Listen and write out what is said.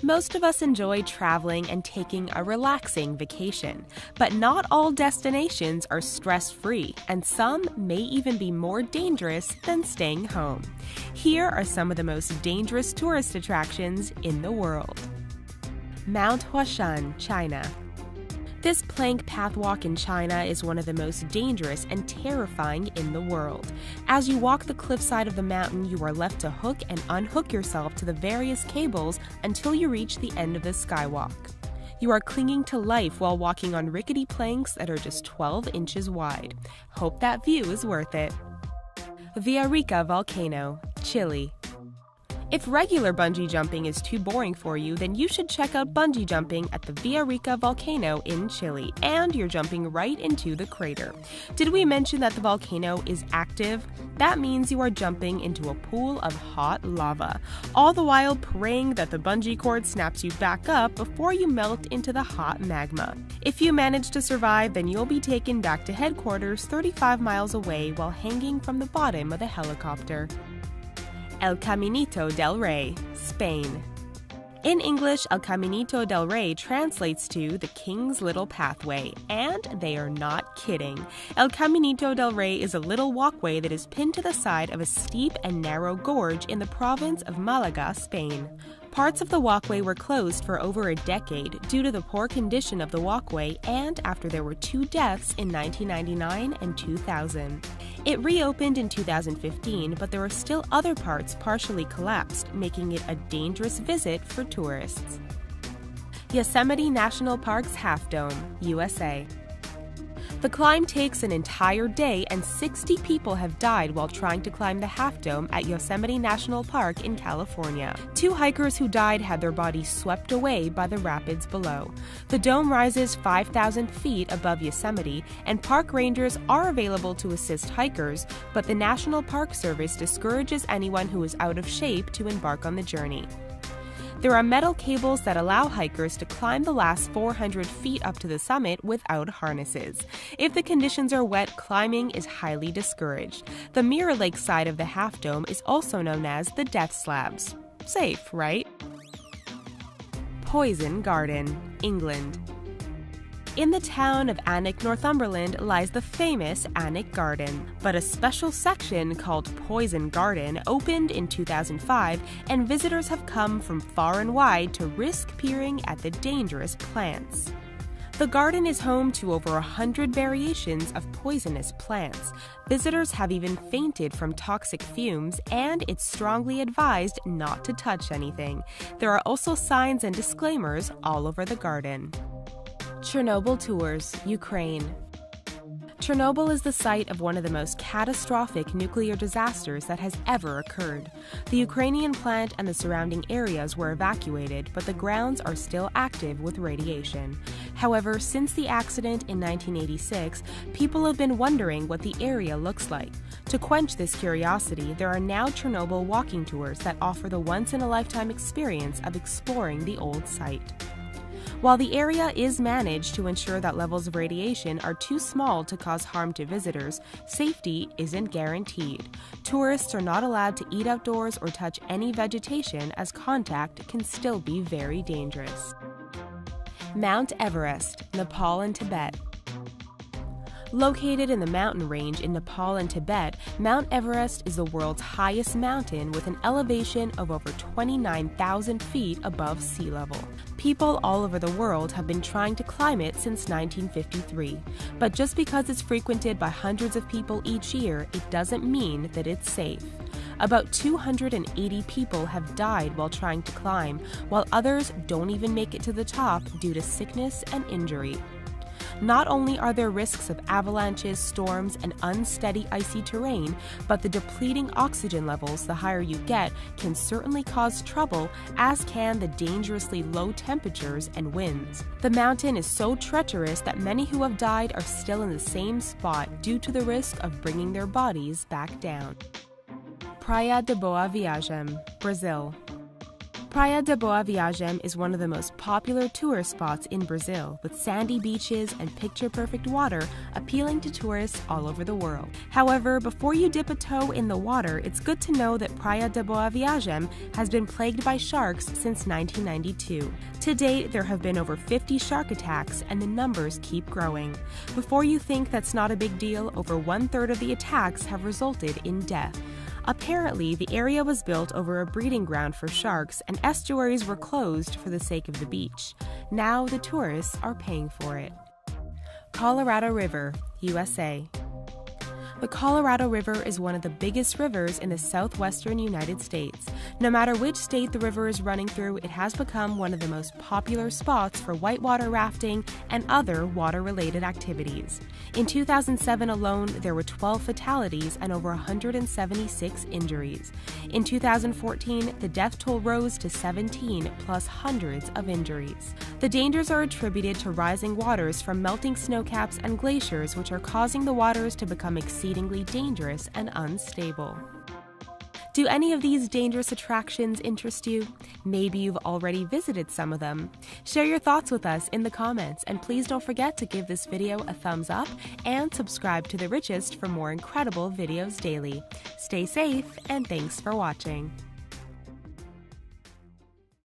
Most of us enjoy traveling and taking a relaxing vacation, but not all destinations are stress-free, and some may even be more dangerous than staying home. Here are some of the most dangerous tourist attractions in the world. Mount Huashan, China. This plank pathwalk in China is one of the most dangerous and terrifying in the world. As you walk the cliffside of the mountain, you are left to hook and unhook yourself to the various cables until you reach the end of the skywalk. You are clinging to life while walking on rickety planks that are just 12 inches wide. Hope that view is worth it. Villarrica Volcano, Chile. If regular bungee jumping is too boring for you, then you should check out bungee jumping at the Villarrica volcano in Chile, and you're jumping right into the crater. Did we mention that the volcano is active? That means you are jumping into a pool of hot lava, all the while praying that the bungee cord snaps you back up before you melt into the hot magma. If you manage to survive, then you'll be taken back to headquarters 35 miles away while hanging from the bottom of the helicopter. El Caminito del Rey, Spain. In English, El Caminito del Rey translates to the King's Little Pathway, and they are not kidding. El Caminito del Rey is a little walkway that is pinned to the side of a steep and narrow gorge in the province of Malaga, Spain. Parts of the walkway were closed for over a decade due to the poor condition of the walkway and after there were 2 deaths in 1999 and 2000. It reopened in 2015, but there are still other parts partially collapsed, making it a dangerous visit for tourists. Yosemite National Park's Half Dome, USA. The climb takes an entire day, and 60 people have died while trying to climb the Half Dome at Yosemite National Park in California. 2 hikers who died had their bodies swept away by the rapids below. The dome rises 5,000 feet above Yosemite, and park rangers are available to assist hikers, but the National Park Service discourages anyone who is out of shape to embark on the journey. There are metal cables that allow hikers to climb the last 400 feet up to the summit without harnesses. If the conditions are wet, climbing is highly discouraged. The Mirror Lake side of the Half Dome is also known as the Death Slabs. Safe, right? Poison Garden, England. In the town of Alnwick, Northumberland, lies the famous Alnwick Garden. But a special section called Poison Garden opened in 2005, and visitors have come from far and wide to risk peering at the dangerous plants. The garden is home to over 100 variations of poisonous plants. Visitors have even fainted from toxic fumes, and it's strongly advised not to touch anything. There are also signs and disclaimers all over the garden. Chernobyl Tours, Ukraine. Chernobyl is the site of one of the most catastrophic nuclear disasters that has ever occurred. The Ukrainian plant and the surrounding areas were evacuated, but the grounds are still active with radiation. However, since the accident in 1986, people have been wondering what the area looks like. To quench this curiosity, there are now Chernobyl walking tours that offer the once-in-a-lifetime experience of exploring the old site. While the area is managed to ensure that levels of radiation are too small to cause harm to visitors, safety isn't guaranteed. Tourists are not allowed to eat outdoors or touch any vegetation, as contact can still be very dangerous. Mount Everest, Nepal and Tibet. Located in the mountain range in Nepal and Tibet, Mount Everest is the world's highest mountain with an elevation of over 29,000 feet above sea level. People all over the world have been trying to climb it since 1953, but just because it's frequented by hundreds of people each year, it doesn't mean that it's safe. About 280 people have died while trying to climb, while others don't even make it to the top due to sickness and injury. Not only are there risks of avalanches, storms, and unsteady icy terrain, but the depleting oxygen levels the higher you get can certainly cause trouble, as can the dangerously low temperatures and winds. The mountain is so treacherous that many who have died are still in the same spot due to the risk of bringing their bodies back down. Praia de Boa Viagem, Brazil. Praia de Boa Viagem is one of the most popular tourist spots in Brazil, with sandy beaches and picture-perfect water appealing to tourists all over the world. However, before you dip a toe in the water, it's good to know that Praia de Boa Viagem has been plagued by sharks since 1992. To date, there have been over 50 shark attacks, and the numbers keep growing. Before you think that's not a big deal, over 1/3 of the attacks have resulted in death. Apparently, the area was built over a breeding ground for sharks, and estuaries were closed for the sake of the beach. Now the tourists are paying for it. Colorado River, USA. The Colorado River is one of the biggest rivers in the southwestern United States. No matter which state the river is running through, it has become one of the most popular spots for whitewater rafting and other water-related activities. In 2007 alone, there were 12 fatalities and over 176 injuries. In 2014, the death toll rose to 17, plus hundreds of injuries. The dangers are attributed to rising waters from melting snowcaps and glaciers, which are causing the waters to become exceedingly dangerous and unstable. Do any of these dangerous attractions interest you? Maybe you've already visited some of them. Share your thoughts with us in the comments, and please don't forget to give this video a thumbs up and subscribe to The Richest for more incredible videos daily. Stay safe, and thanks for watching.